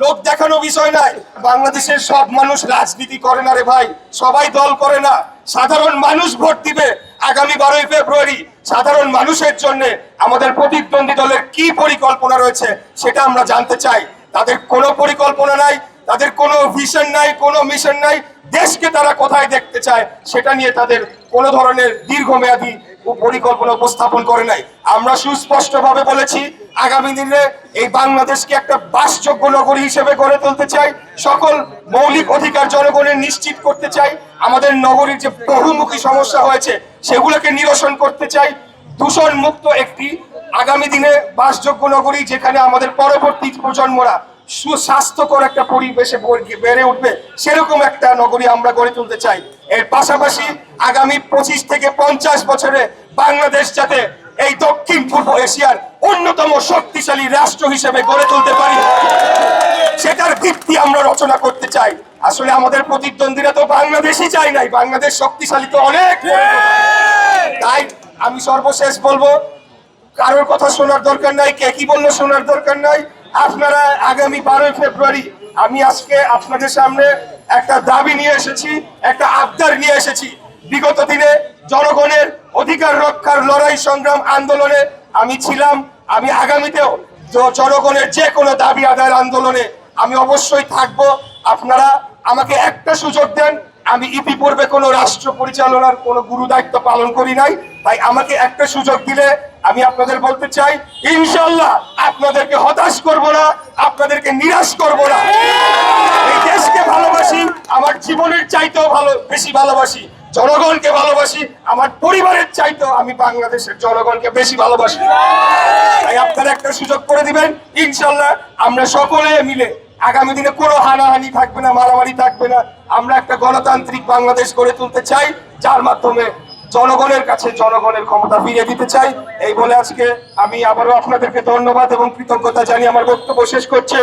লোক দেখানো বিষয় নয়। বাংলাদেশের সব মানুষ রাজনীতি করে না রে ভাই, সবাই দল করে না। সাধারণ মানুষ ভোট দিবে আগামী 12ই ফেব্রুয়ারি। সাধারণ মানুষের জন্য আমাদের প্রতিদ্বন্দ্বী দলের কি পরিকল্পনা রয়েছে সেটা আমরা জানতে চাই। তাদের কোনো পরিকল্পনা নাই, তাদের কোনো ভিশন নাই, কোনো মিশন নাই। দেশকে তারা কোথায় দেখতে চায় সেটা নিয়ে তাদের কোনো ধরনের দীর্ঘমেয়াদী পরিকল্পনা উপস্থাপন করে নাই। আমরা সুস্পষ্টভাবে বলেছি, আগামী দিনে এই বাংলাদেশকে একটা বাসযোগ্য নগরী হিসেবে গড়ে তুলতে চাই। সকল মৌলিক অধিকার জনগণের নিশ্চিত করতে চাই। আমাদের নগরীর যে বহুমুখী সমস্যা হয়েছে সেগুলোকে নিরসন করতে চাই। দূষণ মুক্ত একটি আগামী দিনে বাসযোগ্য নগরী, যেখানে আমাদের পরবর্তী প্রজন্মরা সুস্বাস্থ্যকর একটা পরিবেশে বেড়ে উঠবে, সেরকম একটা নগরী আমরা গড়ে তুলতে চাই। এর পাশাপাশি আগামী 25 থেকে 50 বছরে বাংলাদেশ যাতে এই দক্ষিণ পূর্ব এশিয়ার অন্যতম শক্তিশালী রাষ্ট্র হিসেবে গড়ে তুলতে পারি, সেটার ভিত্তি আমরা রচনা করতে চাই। আসলে আমাদের প্রতিদ্বন্দ্বীরা তো বাংলাদেশই চাই নাই, বাংলাদেশ শক্তিশালী তো অনেক। তাই আমি সর্বশেষ বলবো, কারোর কথা শোনার দরকার নাই, কে কি বললো শোনার দরকার নাই। আপনারা আগামী 12ই ফেব্রুয়ারি, আমি আজকে আপনাদের সামনে একটা দাবি নিয়ে এসেছি, একটা আবদার নিয়ে এসেছি। বিগত দিনে জনগণের অধিকার রক্ষার লড়াই সংগ্রাম আন্দোলনে আমি ছিলাম, আমি আগামীতেও জনগণের যে কোনো দাবি আদায়ের আন্দোলনে আমি অবশ্যই থাকব। আপনারা আমাকে একটা সুযোগ দেন। আমি ইতিপূর্বে কোনো রাষ্ট্র পরিচালনার কোনো গুরু দায়িত্ব পালন করি নাই, তাই আমাকে একটা সুযোগ দিলে আমি আপনাদের বলতে চাই, ইনশাল্লাহ আপনাদেরকে হতাশ করব না, আপনাদেরকে নিরাশ করব না। এই দেশকে ভালোবাসি, আমার জীবনের চাইতেও বেশি ভালোবাসি। জনগণকে ভালোবাসি, আমার পরিবারের চাইতেও আমি বাংলাদেশের জনগণকে বেশি ভালোবাসি। তাই আপনারা একটা সুযোগ করে দিবেন, ইনশাল্লাহ আমরা সকলে মিলে আগামী দিনে কোনো হানাহানি থাকবে না, মারামারি থাকবে না। আমরা একটা গণতান্ত্রিক বাংলাদেশ গড়ে তুলতে চাই, যার মাধ্যমে জনগণের কাছে জনগণের ক্ষমতা ফিরিয়ে দিতে চাই। এই বলে আজকে আমি আবারও আপনাদেরকে ধন্যবাদ এবং কৃতজ্ঞতা জানিয়ে আমার বক্তব্য শেষ করছি।